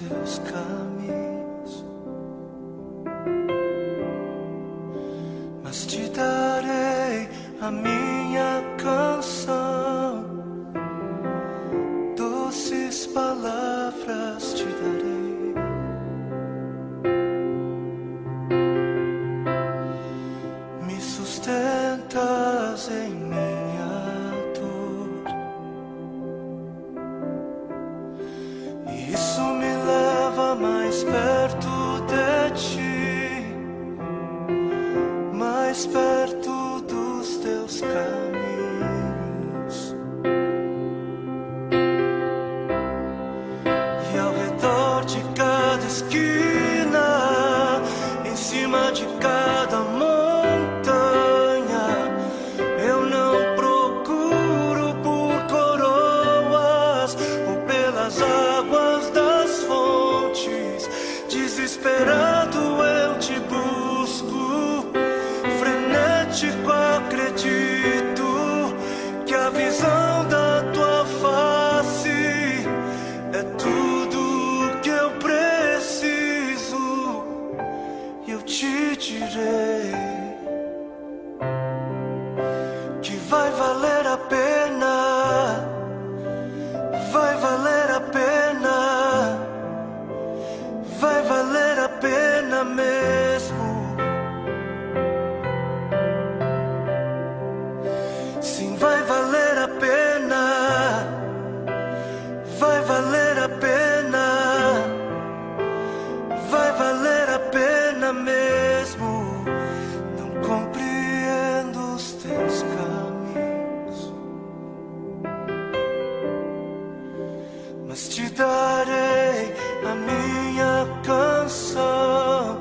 teus caminhos, mas te darei a minha canção, doces palavras te darei. Me sustentas em minha dor, e isso me leva mais perto de ti, mais perto dos teus caminhos. E ao redor de cada esquina, em cima de cada montanha, eu não procuro por coroas ou pelas águas das fontes. Desesperado eu te busco, frenético acredito que a visão da tua face é tudo que eu preciso. E eu te direi que vai valer a pena, vai valer a pena, vai valer a pena mesmo. Sim, vai valer a pena, vai valer a pena, vai valer a pena mesmo. Não compreendo os teus caminhos, mas te darei a minha canção,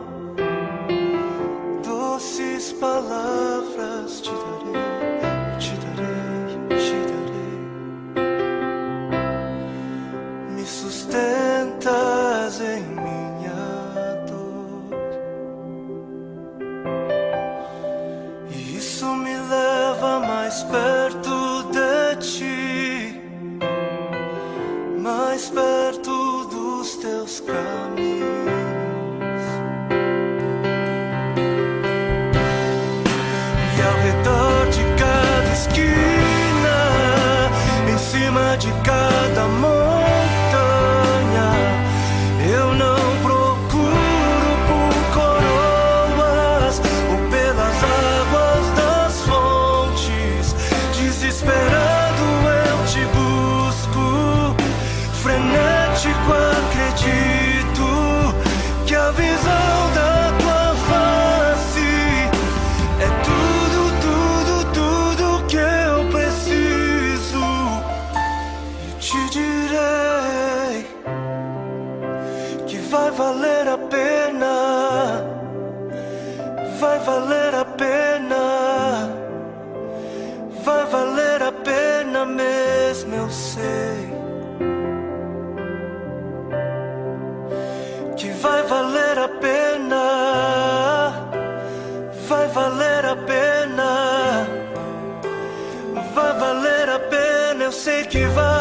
doces palavras te darei. Te darei, te darei. Me sustentas em minha dor, e isso me leva mais perto de ti, mais perto dos teus caminhos. E ao redor de cada esquina, em cima de cada montanha, eu não procuro por coroas ou pelas águas das fontes. Desesperado eu te busco, frenético acredito que a visão da tua face é tudo, tudo, tudo que eu preciso. E te direi que vai valer a pena, vai valer a pena, vai valer a pena mesmo, eu sei. Que vai valer a pena, vai valer a pena, vai valer a pena, eu sei que vai.